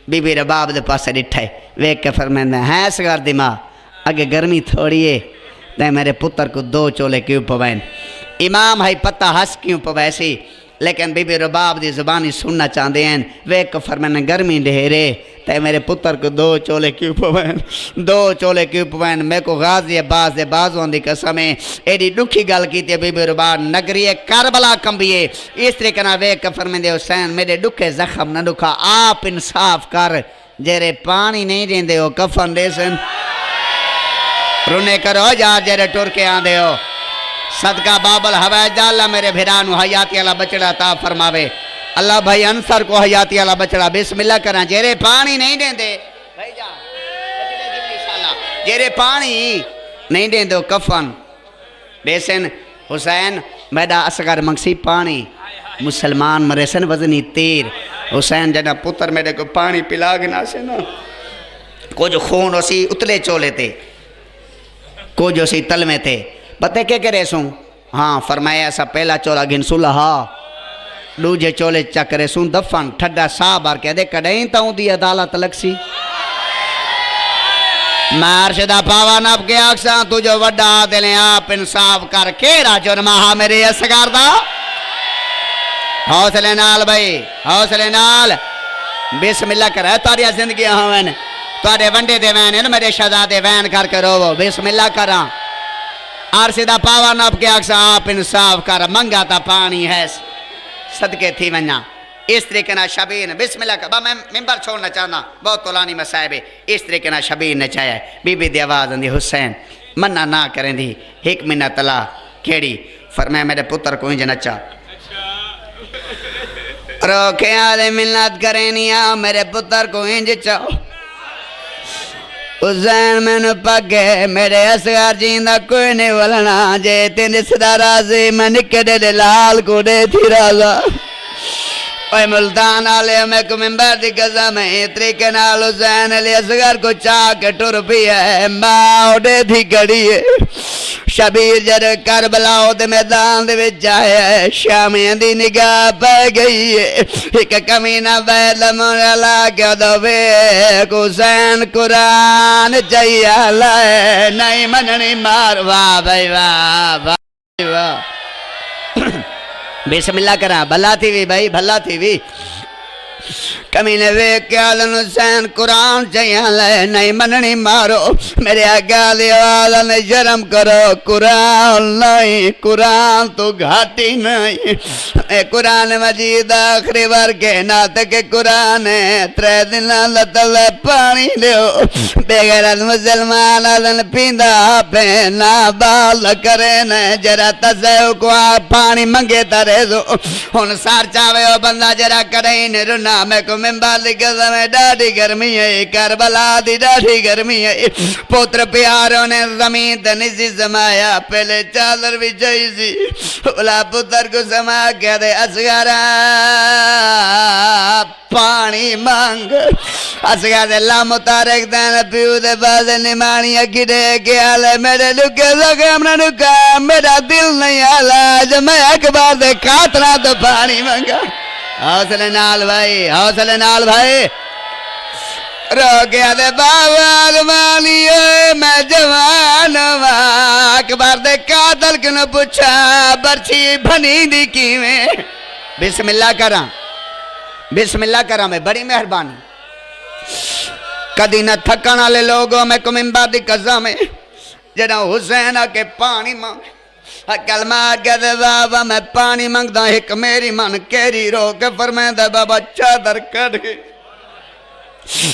बीबी रबाब दे पासे डिठा वेख के फरमांदा है असगर दी मां अगे गर्मी थोड़ी है ते मेरे पुत्र को 2 चोले क्यों पवाए। इमाम है पता हंस क्यों पवाए सी लेकिन बीबी रबाब की जुबानी सुनना चाहते हैं। वे कफर मैंने गर्मी ढेरे ते मेरे पुत्र को 2 चोले क्यों पवान 2 चोले क्यों पवान। मेरे को गाजी अब्बास दे बाजुआं दी कसम है एडी दुखी गल की बीबी रबाब नगरी करबला कंबिए। इस तरीके ना वे कफर में दे हुसैन मेरे दुखे जख्म न दुखा आप इंसाफ कर जेरे पानी नहीं देंदे हो कफन दे सन रुने करो जा जेरे टुर के आंदे हो सदका बाबल हवाए जाला मेरे भिरानू हयाती वाला बचड़ा ता फरमावे। अल्लाह भाई अंसर को हयाती वाला बचड़ा बिस्मिल्लाह करा। जेरे पानी नहीं देंदे भाई जा इंशाल्लाह, जेरे पानी नहीं देंदो कफन बेसन हुसैन मैडा असगर मंगसी पानी मुसलमान मरे सन वजनी तीर। हुसैन जदा पुत्र मेरे को पानी पिला गना से ना, कुछ खून उसी उतले चोले थे, कुछ उसी तल में थे। पता क्या करे सू? हाँ फरमाया ऐसा पहला चोला गिन सुलहा, दूजे चोले चकरे सू दफन ठड्डा सा बार कह दे कड़ई ताऊ दी अदालत लगसी। मारशदा पावा नब के आखसा तुझो वड्डा दिले आप इंसाफ कर केरा जुर्मा हा मेरे असगार दा। हौसले नाल भाई हौसले नाल बिस्मिल्लाह कर। तारिया जिंदगी होवन तारे वंडे दे वैन मेरे शहजादे वैन करके रोवो बिस्मिल्लाह करा। आरसीदा पावा नब के आखसा आप इंसाफ कर मंगा ता पानी है सदके थी वन्या। इस तरीके ना शबीर बिस्मिल्लाह का मैं मिंबर छोड़ना चाहना बहुत तोलानी मसाइब है। इस तरीके ना शबीर ने चाहे बीबी दी आवाज आंदी हुसैन मन्ना ना करें दी एक महीना तला खेड़ी फरमाया मेरे पुत्र को इंज नचा रोके आले मिन्नत करेनिया मेरे पुत्र को इंज चाओ। हुसैन मैंने पगे मेरे असगार जींदा कोई नहीं बोलना जे तेन रिश्तेदारा से मैं निकले दे लाल को दे थी राजा। ओए मुल्तान आले मैं को मिंबर दी कसम है तरीके नाल हुसैन अली असगर को चाह के टुर पी है मां उड़े थी गड़ी है। शबीर जर करबला दे मैदान दे विच आया शामियां दी निगाह पै गई है। एक कमीना बैल मोला के दवे हुसैन कुरान चाहिए लाए नहीं मननी मार। वाह भाई वाह भाई वाह बिस्मिल्लाह करा भला थी भी भाई भला थी भी। कमीने वे क्या हुसैन कुरान चाहिए नहीं मननी मारो मेरे आगा आवाज ने शर्म करो कुरान नहीं कुरान तो घाटी नहीं। कुरान मजीद आखिरी बार के नात के कुरान है 3 दिन लतल पानी दो बेगैर मुसलमान आलन पींदा पे ना बाल करे न जरा तसेव को पानी मंगे तारे दो हुन सार चावे ओ बंदा जरा करे न रुना मैं को मिंबर दी कसम है डाढ़ी गर्मी है करबला दी डाढ़ी गर्मी है। पुत्र प्यारों ने जमीन ते निसी समाया पहले चादर भी चाहिए सी बोला पुत्र को समा के दे असगारा पानी मांग। असगार दे ला मुतारक देन पीऊ दे बाद निमानी अगिडे के आले मेरे लुके लगे हमने लुका मेरा दिल नहीं आला जब मैं अखबार दे खातरा तो पानी मांगा। हौसले नाल भाई हौसले नाल भाई रो गया दे बाबा मालिए मैं जवान अखबार दे कातल क्यों पूछा बर्छी भनी दी किवें। बिस्मिल्लाह करा मैं बड़ी मेहरबानी कदी न थकन वाले लोगों में कुमिंबा दी कसम है जरा हुसैन आके पानी मांग कलमा कद बाबा मैं पानी मंगदा एक मेरी मन केरी रो के फरमांदा बाबा चादर कढ़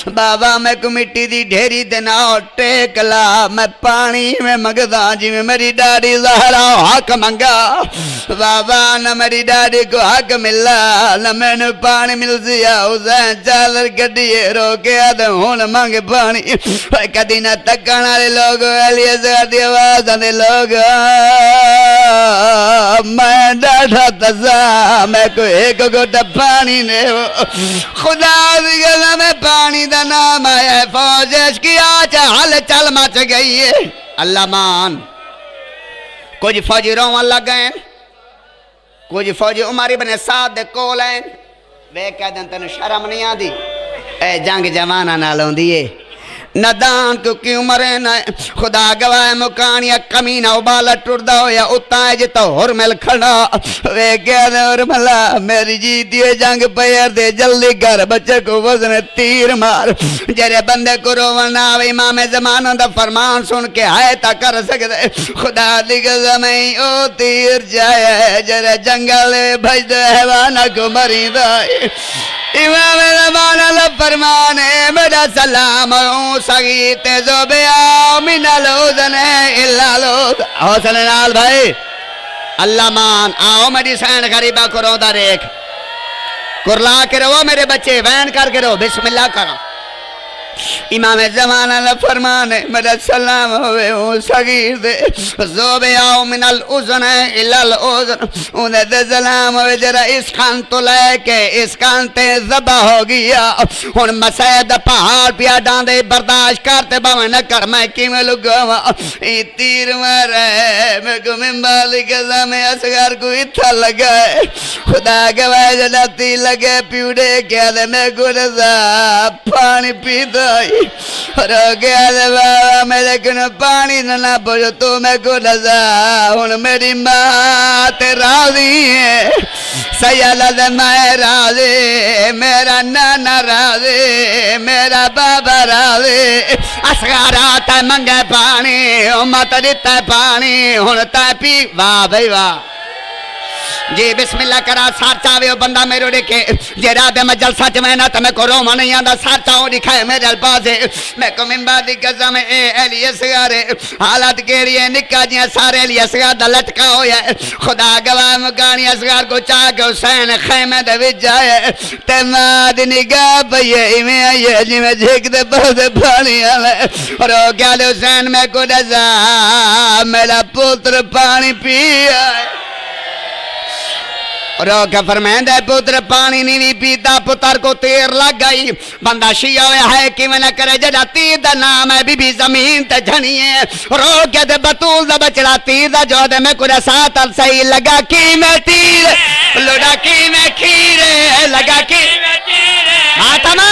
बाबा मैं को मिट्टी दी ढेरी दे ना टेक ला मैं पानी में मंगदा जिवें मेरी डाडी ज़हरा हक मंगा। बाबा न मेरी डाडी को हक मिला न मैनू पानी मिल सिया हुसैन चादर कढ़िए रो के आद हुण मंग पानी। कदी ना तकण वाले लोग अलीअज़हर दी आवाज़ दे लोग मैं डाढ़ा तसा मैं को एक घोटा पानी ने खुदा दी गल्ला में पानी दा नाम आया फौज की आज हल चल मच गई है। अल्लाह मान कुछ फौजी रोवन लग गए कुछ फौजी उमर इब्न साद दे कोल हैं वे कह दें तेन शर्म नहीं आती ए जंग जवाना नाल आउंदी है नदान क्योंकि उमर न खुदा गवाए मुकानिया कमीना उबाला टुरदा होया उता जिता होर मिल खड़ा वे कह और भला मेरी जीती जंग पैर दे जल्दी घर बच्चे को वजन तीर मार जरे बंदे को रोवन आवे इमाम ज़माना दा फरमान सुन के हाय ता कर सकदे खुदा दी कसम ओ तीर जाए जरे जंगल भज हैवाना को मरीदा इमाम ज़माना दा फरमान है मेरा सलाम सगी तेजो बेआ मिना लोदन इल्ला लोद। हौसले नाल भाई अल्लाह मान आओ मेरी सैन गरीबा को रोदा रेख कुरला के रहो मेरे बच्चे वैन करके रहो बिस्मिल्लाह करो इमाम जमाना ला फरमान है मेरा सलाम होवे ओ सगीर दे ज़ोबे आओ मिनल उज़न इलल उज़न उन्हें दे सलाम होवे जरा इस कान तो लेके इस कान ते ज़बा हो गया हुन मसैद पहाड़ पिया डांदे बर्दाश्त करते बावे न कर मैं किवें लुगावा ई तीर मारे मैं को मिंबाली गजा में असगर को इथा लगा है खुदा गवाह जदा तीर लगे पीड़े क्या दे मैं को रज़ा पानी पीता और गया मेरे को पानी ना बोझो तो मैं को नजा हूं मेरी माँ ते राजी है सयाला मैं राजी मेरा नाना राजी मेरा बाबा राजी असगारा तै मंगे पानी मत दिता पानी हूं तै पी वाह भाई वाह जी बिस्मिल्लाह करा सार चावे बंदा मेरे देखे जे रात में जलसा च मैं ना तो मैं को रोमा नहीं आंदा सार चाओ दिखाए मेरे पासे मैं को मिंबा दी कसम ए एलियस गारे हालत केड़ी है निक्का जिया सारे एलियस गा दा लटका होया खुदा गवाह मकानी असगार को चा के हुसैन खैमे दे विच आए ते मां दी निगाह पई इवें आई जिवें झिक दे बहुत पानी आले और ओ क्या हुसैन मैं को दसा मेरा पुत्र पानी पी आए और क्या फरमांदा है पुत्र पानी नहीं पीता पुत्र को तीर लग गई बंदा शिया है कि मैं करे जरा तीर दा नाम है बीबी जमीन ते झनी है और क्या दे बतूल दा बचड़ा तीर दा जो दे मैं कुड़ा साथ सही लगा कि मैं तीर लुड़ा कि मैं खीरे लगा कि मैं तीर मातमा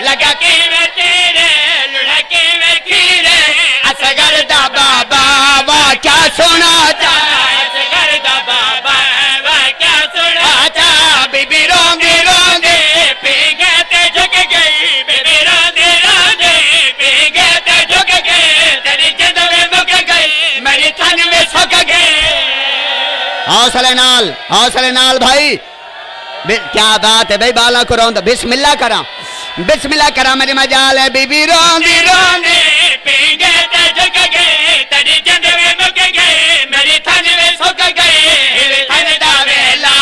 लगा कि मैं तीर लुड़ा कि मैं खीरे असगर दा बाबा वा क्या सुना जा असगर दा बाबा बीबी रोंदी रोंदी पी गए ते झुक गई बीबी रोंदी रोंदी पी गए ते झुक गई तेरी जिंद में मुक गई मेरी थन में सुक गई हौसले नाल भाई क्या बात है भाई बाला को रोंदा बिस्मिल्लाह करा मेरी मजाल है बीबी रोंदी रोंदी पी गए ते झुक गई तेरी जिंद में मुक गई मेरी थन में सुक गई थन दा वेला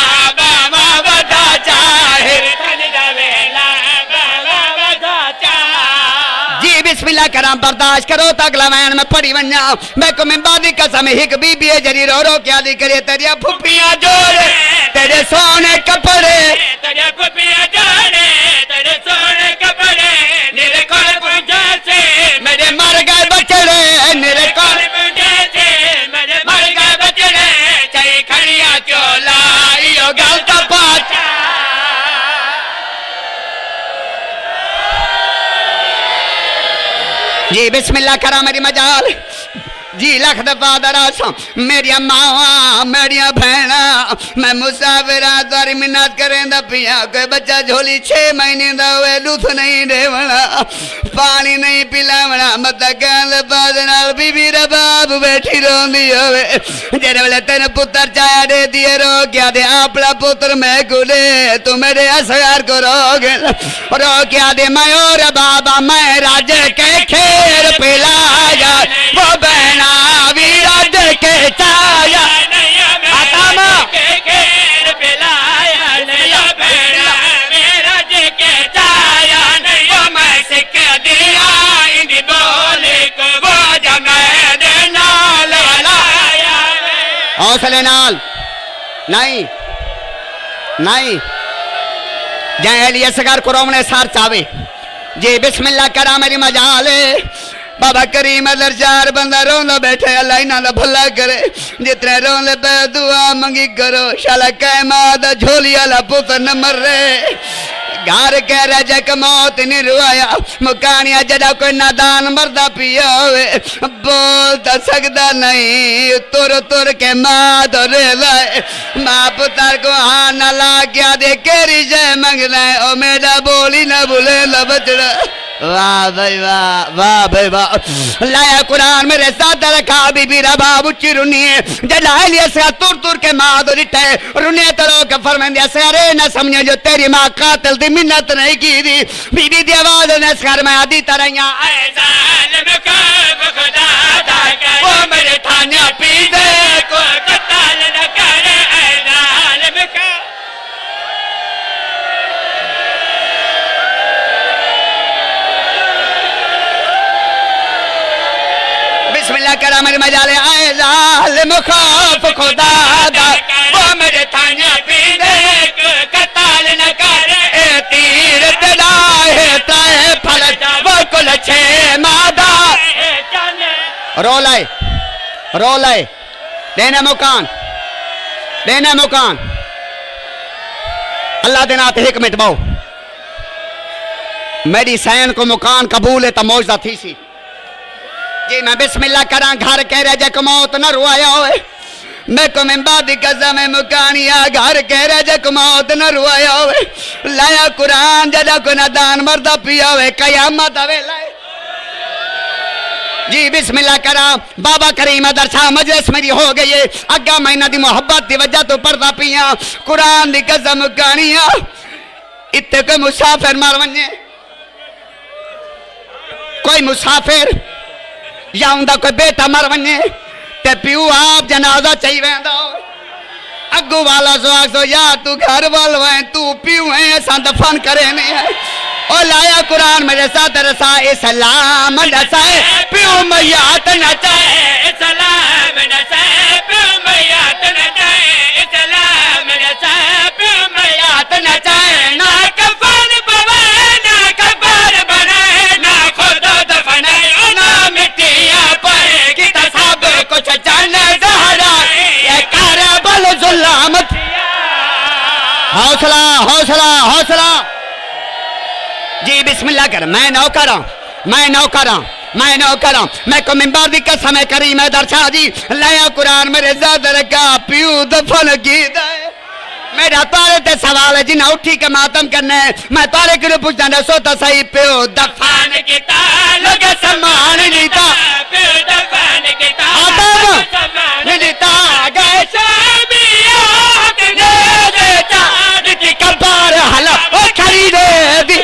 जी बिस्मिल्लाह करा बर्दाश्त करो तो अगला वैन में पड़ी वन्या मैं को मिंबा दी कसम हिक बीबी है जरी रो रो क्या दी करे तेरी फुफियां जोड़े तेरे सोने कपड़े तेरे फुफियां जोड़े तेरे सोने कपड़े मेरे कोल पूजा से मेरे मर गए बछड़े मेरे कोल पूजा से मेरे मर गए बछड़े चाहे खड़िया चोला यो गल तो पाचा जी बिस्मिल्लाह करा मेरी मजाल जी लख दफा दरासा मेरिया मावा मेरिया भैना मैं मुसाफिरा तारी मिन्नत करेंदा पिया कोई बच्चा झोली 6 महीने दा होवे लुथ नहीं देवना पानी नहीं पिलावना मत कहन बाद नाल बीबी दा बाप बैठी रोंदी होवे जेरे वेले तेन पुत्र चाया दे दिए रो क्या दे अपना पुत्र मैं को दे तू मेरे असगार को रोगे रो क्या दे मैं और बाबा मैं राज के खेर पिलाया वो बहना विराज के चाया आत्मा के खेर पिलाया नया बहना विराज के चाया नया मैं सिख दिया इन बोले को वो जमे दे नाल लाया हौसले नाल नहीं जय एलियस असगर को रोमने सार चावे जी बिस्मिल्लाह करा मेरी मजाले बाबा करीम अदर 4 बंदा रोंदा बैठे अल्लाह इन्हां दा भला करे जितने रोंदे पे दुआ मंगी करो शाला कैमा दा झोली वाला पुत्र न मरे घर कह रहा जक मौत नहीं रुआया मुकानिया जदा कोई नादान मरदा पिया होवे बोल तो सकदा नहीं तुर तुर के मां तो रेला मां पुत्र को हाँ न ला क्या दे केरी जय मंगदा ओ मेरा बोली न भूले ला बचड़ा वाह भाई वाह लाया कुरान मेरे साथ रखा बीबी रा बाब उच्ची रुनी जला एलियस तुर तुर के मां दो रिटे रुने तरो के फरमांदे सारे न समझो जो तेरी मां कातिल दी मिन्नत नहीं की दी बीबी दी आवाज ने सर में आदी तरैया ऐ जालिम का खुदा दा वो मेरे थाने पी दे को जाले आए जालिम खौफ खुदा दा वो मेरे थाने पींदे कताल न कर ए तीर तेरा है ताए फल वो कुल छे मादा रो लाए देने मकान अल्लाह देना एक मिनट बहु मेरी सैन को मकान कबूल है तो मौजदा थी सी जी मैं बिस्मिल्लाह करा घर कह रहे जक मौत न रुआया होए मैं को मैं बाद कसम मुकानिया घर कह रहे जक मौत न रुआया होए लाया कुरान जदा को न दान मरदा पिया होए कयामत आवे लाए जी बिस्मिल्लाह करा बाबा करीम दरसा मजलिस मेरी हो गई है अग्गा महीना दी मोहब्बत की वजह तो पढ़दा पिया कुरान दी कसम मुकानिया इत्ते कोई मुसाफिर मर वने कोई मुसाफिर या उनका कोई बेटा मर वने ते प्यू आप जनाजा चाहिए वेंदा अगू वाला सुहाग सो या तू घर वाल है तू प्यू है असा दफन करे नहीं है ओ लाया कुरान मेरे साथ रसा सलाम नसाए प्यू मैयात नचाए सलाम नचाए प्यू मैयात नचाए सलाम नचाए प्यू मैयात नचाए ना कफन पवे ना कबर बनाए ना खुद दफनाए ना मिट्टियां पाए कि सब कुछ जाने जहरा ये करबल जुल्मत हौसला हौसला हौसला जी बिस्मिल्लाह कर मैं नौकर मैं को मिंबर दी कसम करी मैं दरसा जी लाया कुरान मेरे ज़ादर का प्यू दफन की दे मेरा तारे ते सवाल है जिन्हें उठी के मातम करने मैं तारे के लिए पूछना दसो तो सही प्यू दफन की तालुक सम्मान नीता प्यू दफन की आदम सम्मान नीता गए शामिया हक दे देता की कब्बार हला ओ खरीदे दी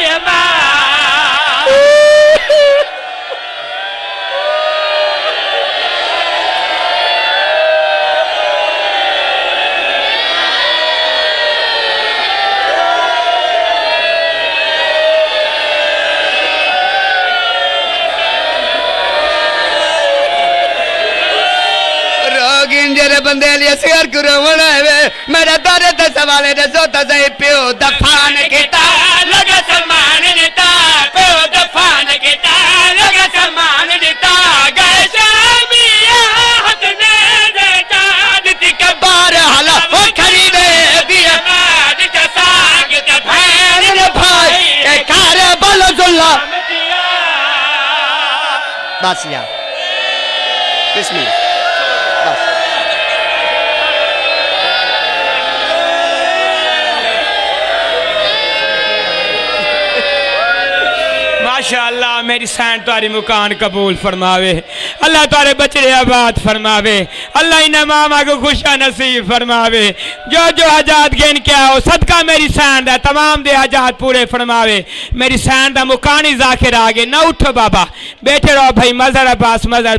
जरे बंदे लिए शेयर करो बनावे मेरा दारे ते सवाले दे सोता सही प्यो दफान किता लगा सम्मान देता प्यो दफान किता लगा सम्मान देता गए शामिया हक ने देता दिति कब्बार हला ओ खरीदे दिया दित साग ते भैन मेरे भाई ए कारे बोलो जुल्ला बस यार बिस्मिल्लाह बस माशाअल्लाह मेरी सैन तारी मुकान कबूल फरमावे अल्लाह तारे बचड़े आबाद फरमावे अल्लाह इन्हें मामा को खुशा नसीब फरमावे जो जो हजात गिन के आओ सदका मेरी सैन दा तमाम दे हजात पूरे फरमावे मेरी सैन दा मुकान ही जाकिर आ गए ना उठो बाबा बैठे रहो भाई मजहर अब्बास मजहर